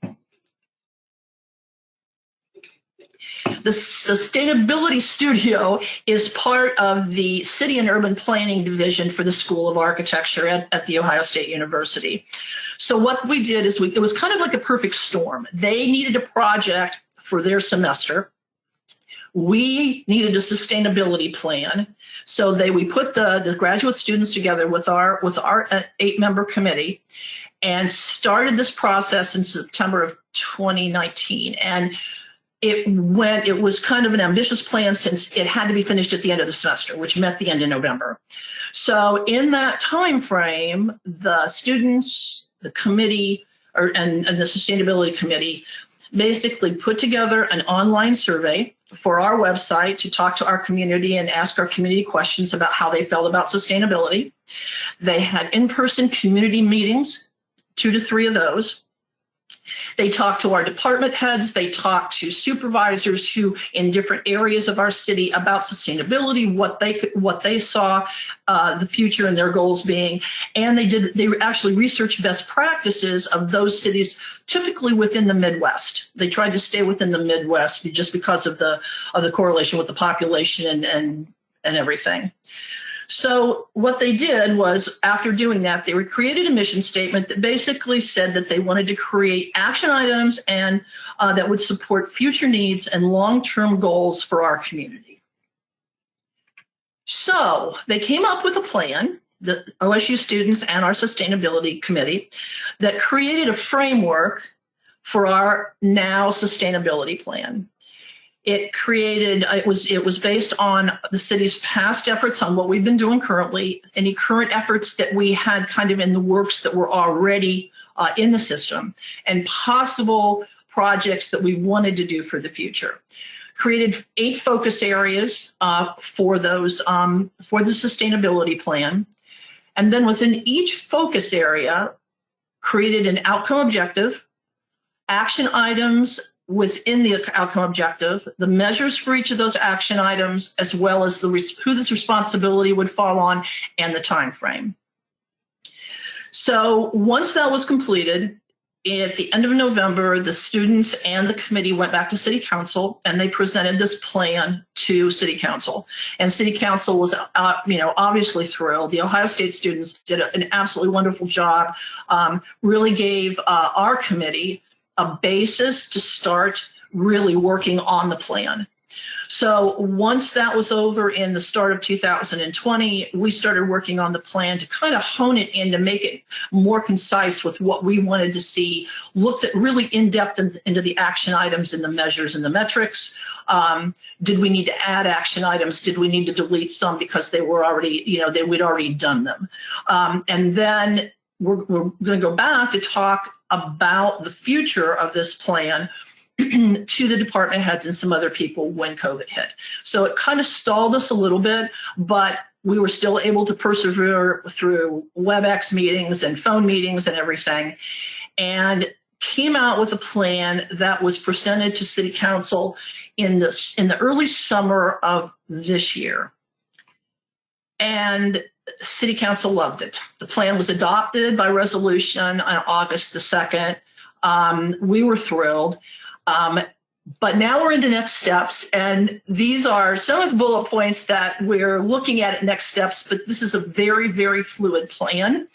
The Sustainability Studio is part of the City and Urban Planning Division for the School of Architecture at The Ohio State University. So what we did is it was kind of like a perfect storm. They needed a project for their semester. We needed a sustainability plan. So we put the graduate students together with our 8-member committee and started this process in September of 2019. And it was kind of an ambitious plan since it had to be finished at the end of the semester, which meant the end of November. So in that time frame, the students, the committee, and the sustainability committee basically put together an online survey for our website to talk to our community and ask our community questions about how they felt about sustainability. They had in-person community meetings, 2 to 3 of those. They talked to our department heads. They talked to supervisors who in different areas of our city about sustainability, what they saw the future and their goals being. And they actually researched best practices of those cities, typically within the Midwest. They tried to stay within the Midwest just because of the correlation with the population and everything. So what they did was, after doing that, they created a mission statement that basically said that they wanted to create action items and that would support future needs and long-term goals for our community. So they came up with a plan, the OSU students and our sustainability committee, that created a framework for our now sustainability plan. It was based on the city's past efforts, on what we've been doing currently, any current efforts that we had kind of in the works that were already in the system, and possible projects that we wanted to do for the future. Created 8 focus areas for those for the sustainability plan, and then within each focus area, created an outcome objective, action items within the outcome objective, the measures for each of those action items, as well as who this responsibility would fall on and the time frame. So once that was completed, at the end of November, the students and the committee went back to City Council and they presented this plan to City Council. And City Council was, obviously thrilled. The Ohio State students did an absolutely wonderful job, really gave our committee a basis to start really working on the plan. So once that was over in the start of 2020, we started working on the plan to kind of hone it in, to make it more concise with what we wanted to see, looked at really in depth into the action items and the measures and the metrics. Did we need to add action items? Did we need to delete some because they were already, we'd already done them? And then we're going to go back to talk about the future of this plan to the department heads and some other people when COVID hit. So it kind of stalled us a little bit, but we were still able to persevere through WebEx meetings and phone meetings and everything, and came out with a plan that was presented to City Council in the early summer of this year. And City Council loved it. The plan was adopted by resolution on August the 2nd. We were thrilled. But now we're into next steps, and these are some of the bullet points that we're looking at next steps, but this is a very, very fluid plan.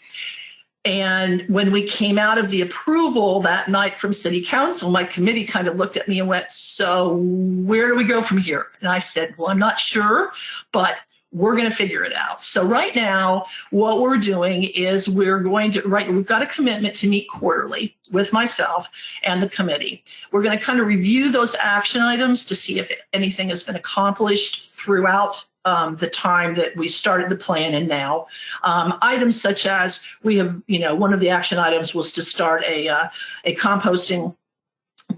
And when we came out of the approval that night from City Council, my committee kind of looked at me and went, "So where do we go from here?" And I said, "Well, I'm not sure, but we're going to figure it out." So right now, what we're doing is we've got a commitment to meet quarterly with myself and the committee. We're going to kind of review those action items to see if anything has been accomplished throughout the time that we started the plan and now. Items such as we have, one of the action items was to start a composting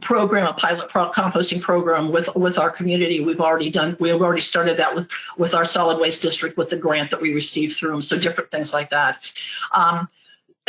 program, a pilot composting program with our community. We have already started that with our solid waste district with the grant that we received through them. So different things like that.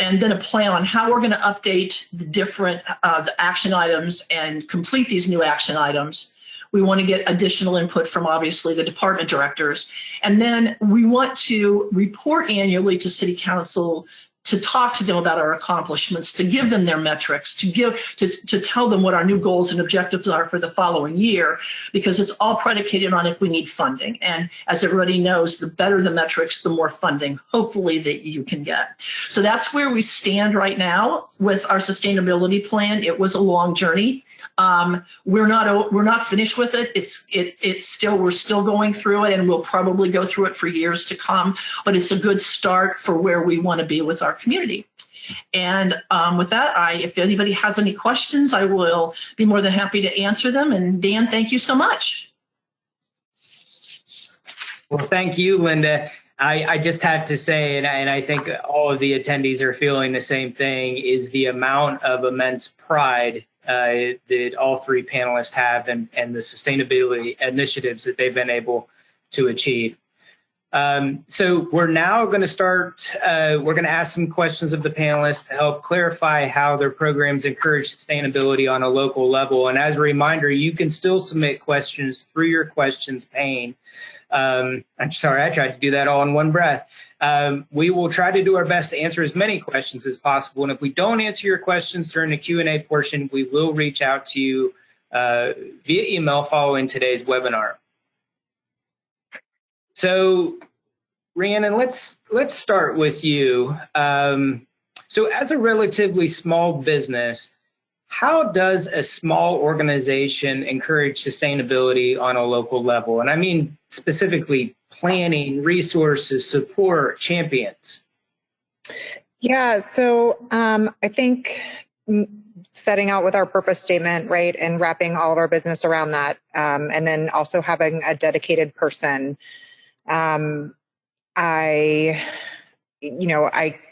And then a plan on how we're going to update the different the action items and complete these new action items. We want to get additional input from obviously the department directors. And then we want to report annually to City Council to talk to them about our accomplishments, to give them their metrics, to tell them what our new goals and objectives are for the following year, because it's all predicated on if we need funding. And as everybody knows, the better the metrics, the more funding, hopefully, that you can get. So that's where we stand right now with our sustainability plan. It was a long journey. We're not finished with it. We're still going through it, and we'll probably go through it for years to come. But it's a good start for where we want to be with our community. And with that, if anybody has any questions, I will be more than happy to answer them. And Dan, thank you so much. Well, thank you, Linda. I just had to say, and I think all of the attendees are feeling the same thing, is the amount of immense pride that all 3 panelists have and the sustainability initiatives that they've been able to achieve. So we're now going to start, we're going to ask some questions of the panelists to help clarify how their programs encourage sustainability on a local level. And as a reminder, you can still submit questions through your questions pane. I'm sorry, I tried to do that all in one breath. We will try to do our best to answer as many questions as possible. And if we don't answer your questions during the Q&A portion, we will reach out to you via email following today's webinar. So, Rhiannon, let's start with you. So as a relatively small business, how does a small organization encourage sustainability on a local level? And I mean specifically planning, resources, support, champions. Yeah, so I think setting out with our purpose statement, right, and wrapping all of our business around that, and then also having a dedicated person. I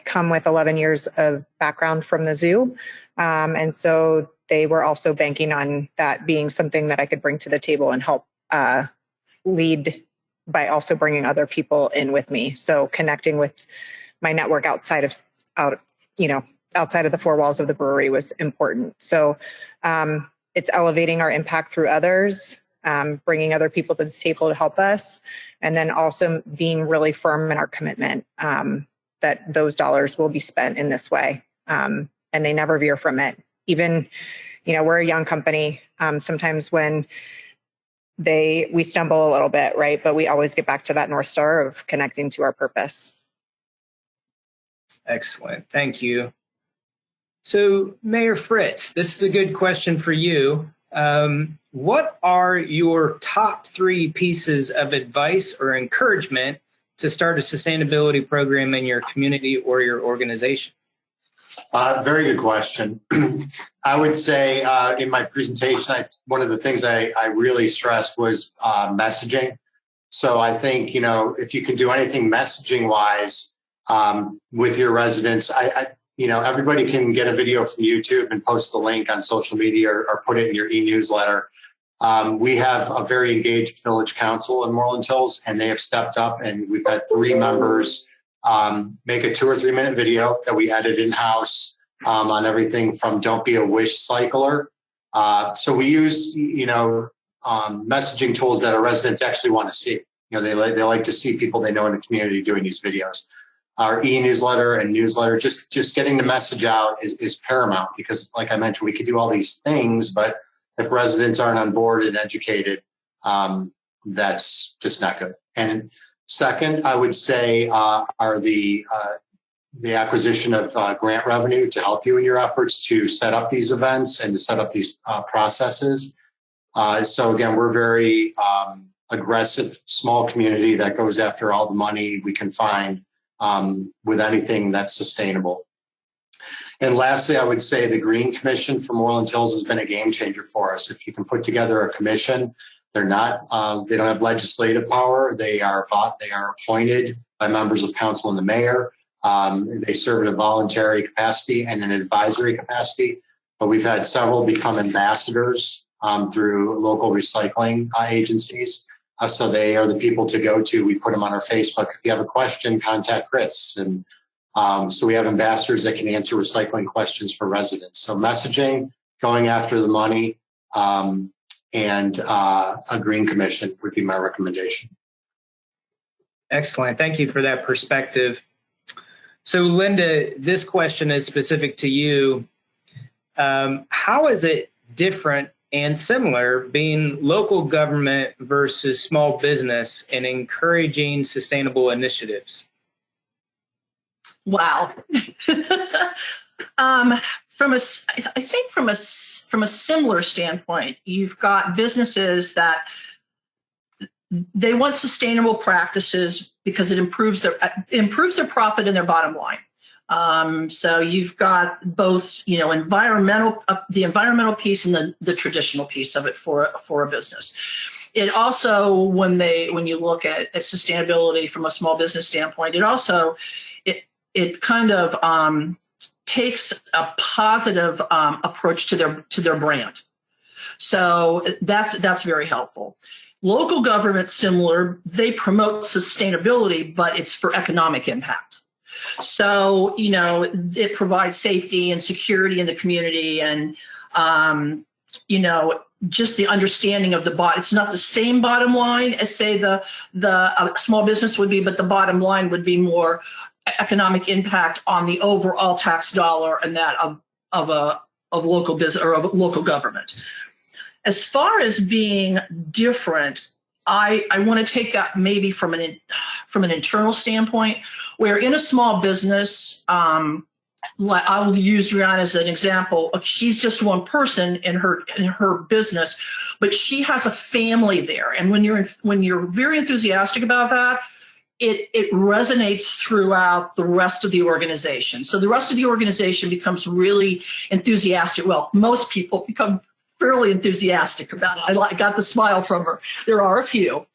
come with 11 years of background from the zoo. And so they were also banking on that being something that I could bring to the table and help lead by also bringing other people in with me. So connecting with my network outside of the four walls of the brewery was important. So it's elevating our impact through others, bringing other people to the table to help us, and then also being really firm in our commitment that those dollars will be spent in this way. And they never veer from it. Even, we're a young company. Sometimes when we stumble a little bit, right? But we always get back to that North Star of connecting to our purpose. Excellent. Thank you. So, Mayor Fritz, this is a good question for you. What are your top 3 pieces of advice or encouragement to start a sustainability program in your community or your organization? Very good question. I would say in my presentation, one of the things I really stressed was messaging. So I think, if you can do anything messaging wise with your residents, everybody can get a video from YouTube and post the link on social media or put it in your e-newsletter. We have a very engaged village council in Moreland Hills, and they have stepped up, and we've had 3 members make a 2 or 3 minute video that we edit in-house on everything from don't be a wish cycler. So we use, messaging tools that our residents actually want to see. They like to see people they know in the community doing these videos. Our e-newsletter and newsletter, just getting the message out is paramount, because like I mentioned, we could do all these things, but if residents aren't on board and educated, that's just not good. And second, I would say are the acquisition of grant revenue to help you in your efforts to set up these events and to set up these processes. So again, we're very aggressive, small community that goes after all the money we can find with anything that's sustainable. And lastly, I would say the Green Commission for Moreland Hills has been a game changer for us. If you can put together a commission, they don't have legislative power. They are appointed by members of council and the mayor. They serve in a voluntary capacity and an advisory capacity. But we've had several become ambassadors through local recycling agencies. So they are the people to go to. We put them on our Facebook. If you have a question, contact Chris. And so we have ambassadors that can answer recycling questions for residents. So messaging, going after the money, and a Green Commission would be my recommendation. Excellent. Thank you for that perspective. So Linda, this question is specific to you. How is it different and similar being local government versus small business in encouraging sustainable initiatives? Wow. I think from a similar standpoint, you've got businesses that they want sustainable practices because it improves their profit and their bottom line. So you've got both, the environmental piece and the traditional piece of it for a business. It also, when you look at sustainability from a small business standpoint, it kind of takes a positive approach to their brand. So that's very helpful. Local government, similar, they promote sustainability, but it's for economic impact. So, it provides safety and security in the community and, just the understanding of it's not the same bottom line as say the small business would be, but the bottom line would be more economic impact on the overall tax dollar and that of local business or of local government. As far as being different, I want to take that maybe from an internal standpoint, where in a small business, I will use Rihanna as an example. She's just one person in her business, but she has a family there. And when you're very enthusiastic about that, it resonates throughout the rest of the organization. So the rest of the organization becomes really enthusiastic. Well, most people become fairly enthusiastic about it. I got the smile from her. There are a few.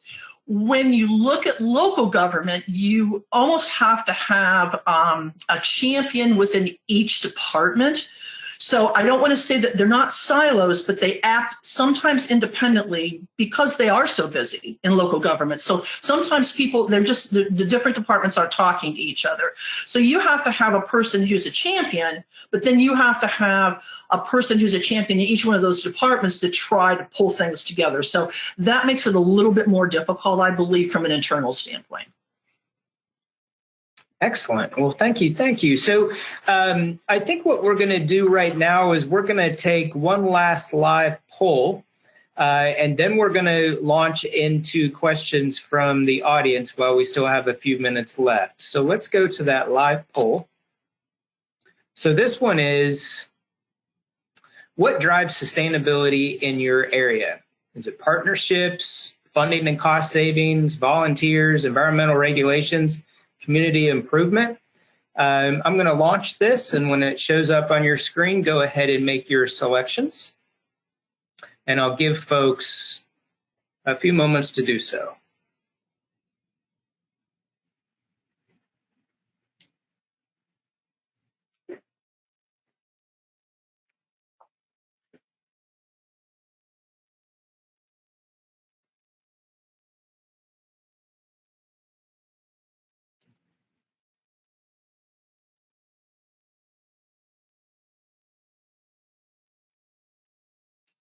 When you look at local government, you almost have to have a champion within each department. So I don't want to say that they're not silos, but they act sometimes independently because they are so busy in local government. So sometimes the different departments are talking to each other. So you have to have a person who's a champion, but then you have to have a person who's a champion in each one of those departments to try to pull things together. So that makes it a little bit more difficult, I believe, from an internal standpoint. Excellent. Well, thank you. Thank you. So I think what we're going to do right now is we're going to take one last live poll, and then we're going to launch into questions from the audience while we still have a few minutes left. So let's go to that live poll. So this one is, what drives sustainability in your area? Is it partnerships, funding and cost savings, volunteers, environmental regulations, community improvement? I'm going to launch this, and when it shows up on your screen, go ahead and make your selections. And I'll give folks a few moments to do so.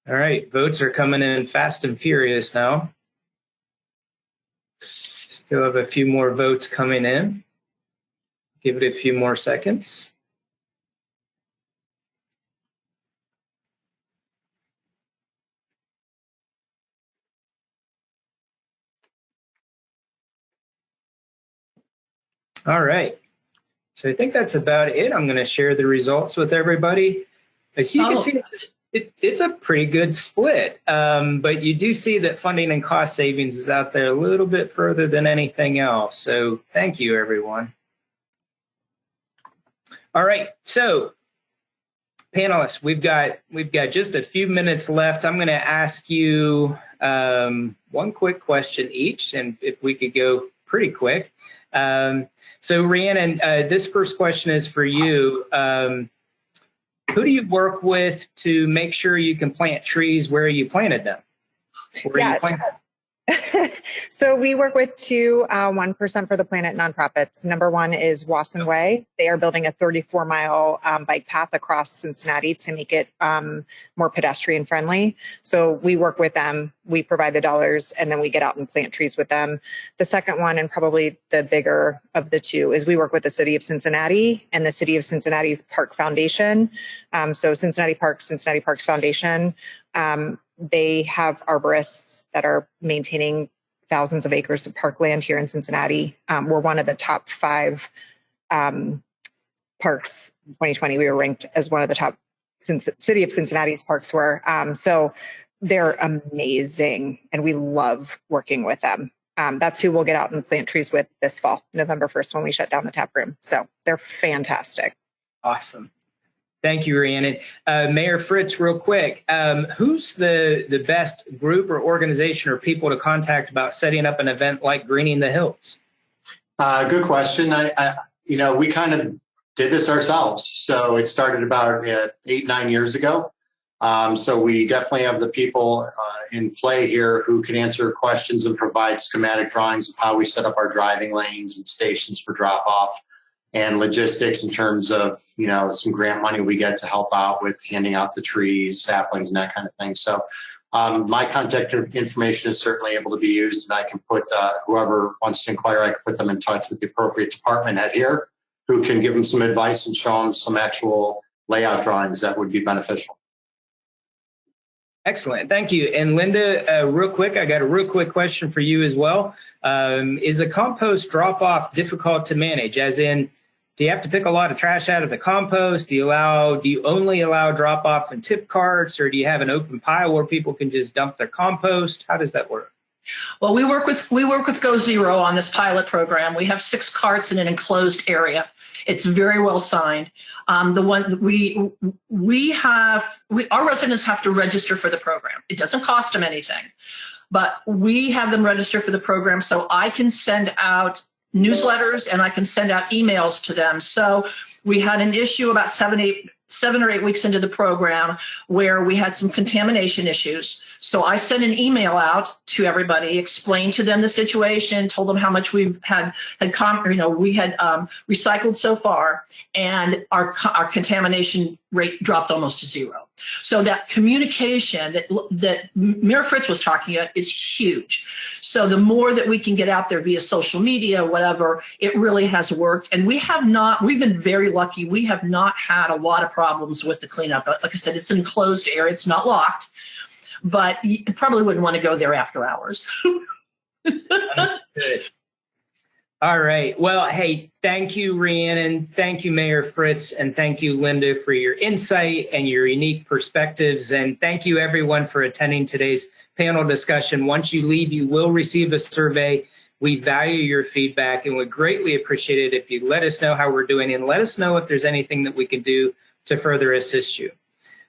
All right, votes are coming in fast and furious now. Still have a few more votes coming in. Give it a few more seconds. All right, so I think that's about it. I'm going to share the results with everybody. As you can see, it's a pretty good split, but you do see that funding and cost savings is out there a little bit further than anything else. So thank you, everyone. All right, so panelists, we've got just a few minutes left. I'm going to ask you one quick question each, and if we could go pretty quick. So Rhiannon, this first question is for you. Who do you work with to make sure you can plant trees where you planted them? So we work with two 1% for the Planet nonprofits. Number one is Wasson Way. They are building a 34-mile bike path across Cincinnati to make it more pedestrian friendly. So we work with them, we provide the dollars, and then we get out and plant trees with them. The second one, and probably the bigger of the two, is we work with the City of Cincinnati and the City of Cincinnati's Park Foundation. So Cincinnati Parks Foundation, they have arborists that are maintaining thousands of acres of parkland here in Cincinnati. We're one of the top 5 parks in 2020. We were ranked as one of the top City of Cincinnati's parks were. So they're amazing, and we love working with them. That's who we'll get out and plant trees with this fall, November 1st, when we shut down the tap room. So they're fantastic. Awesome. Thank you, Rhiannon. Mayor Fritz, real quick, who's the best group or organization or people to contact about setting up an event like Greening the Hills? Good question. We kind of did this ourselves. So it started about 8-9 years ago. So we definitely have the people in play here who can answer questions and provide schematic drawings of how we set up our driving lanes and stations for drop off, and logistics in terms of, you know, some grant money we get to help out with handing out the trees, saplings, and that kind of thing. So my contact information is certainly able to be used, and I can put whoever wants to inquire, I can put them in touch with the appropriate department head here who can give them some advice and show them some actual layout drawings that would be beneficial. Excellent. Thank you. And Linda, real quick, I got a real quick question for you as well. Is the compost drop off difficult to manage? As in, do you have to pick a lot of trash out of the compost? Do you only allow drop off in tip carts, or do you have an open pile where people can just dump their compost? How does that work? Well, we work with Go Zero on this pilot program. We have 6 carts in an enclosed area. It's very well signed. The one that our residents have to register for the program. It doesn't cost them anything, but we have them register for the program so I can send out newsletters and I can send out emails to them. So we had an issue about 7 or 8 weeks into the program where we had some contamination issues. So I sent an email out to everybody, explained to them the situation, told them how much we had recycled so far, and our contamination rate dropped almost to 0. So that communication that Mayor Fritz was talking about is huge. So the more that we can get out there via social media, whatever, it really has worked. And we've been very lucky. We have not had a lot of problems with the cleanup. Like I said, it's an enclosed area. It's not locked, but you probably wouldn't want to go there after hours. Good. All right. Well, hey, thank you, Rhiannon. Thank you, Mayor Fritz. And thank you, Linda, for your insight and your unique perspectives. And thank you, everyone, for attending today's panel discussion. Once you leave, you will receive a survey. We value your feedback and would greatly appreciate it if you let us know how we're doing and let us know if there's anything that we can do to further assist you.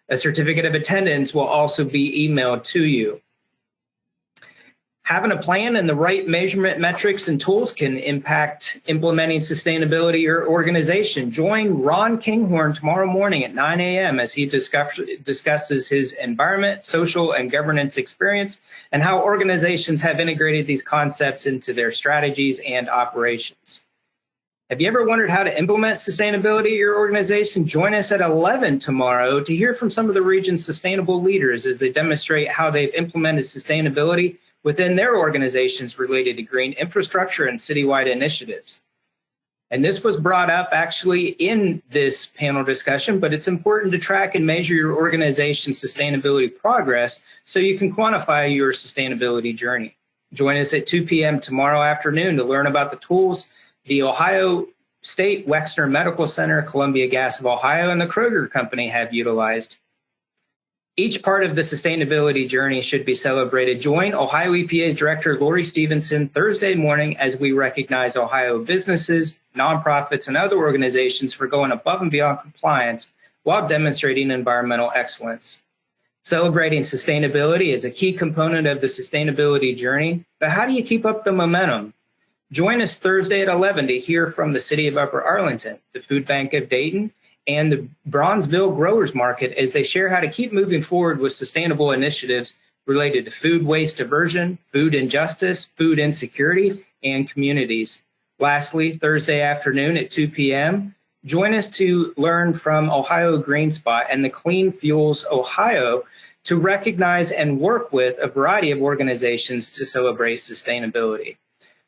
A certificate of attendance will also be emailed to you. Having a plan and the right measurement metrics and tools can impact implementing sustainability in your organization. Join Ron Kinghorn tomorrow morning at 9 a.m. as he discusses his environment, social, and governance experience and how organizations have integrated these concepts into their strategies and operations. Have you ever wondered how to implement sustainability in your organization? Join us at 11 tomorrow to hear from some of the region's sustainable leaders as they demonstrate how they've implemented sustainability within their organizations related to green infrastructure and citywide initiatives. And this was brought up actually in this panel discussion, but it's important to track and measure your organization's sustainability progress so you can quantify your sustainability journey. Join us at 2 p.m. tomorrow afternoon to learn about the tools the Ohio State Wexner Medical Center, Columbia Gas of Ohio, and the Kroger Company have utilized. Each part of the sustainability journey should be celebrated. Join Ohio EPA's Director Lori Stevenson Thursday morning as we recognize Ohio businesses, nonprofits, and other organizations for going above and beyond compliance while demonstrating environmental excellence. Celebrating sustainability is a key component of the sustainability journey, but how do you keep up the momentum? Join us Thursday at 11 to hear from the City of Upper Arlington, the Food Bank of Dayton, and the Bronzeville Growers Market as they share how to keep moving forward with sustainable initiatives related to food waste diversion, food injustice, food insecurity, and communities. Lastly, Thursday afternoon at 2 p.m., join us to learn from Ohio Green Spot and the Clean Fuels Ohio to recognize and work with a variety of organizations to celebrate sustainability.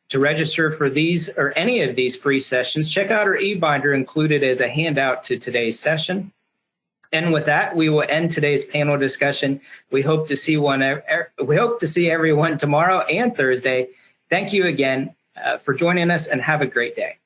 To register for these or any of these free sessions, check out our e-binder included as a handout to today's session. And with that, we will end today's panel discussion. We hope to see everyone tomorrow and Thursday. Thank you again for joining us and have a great day.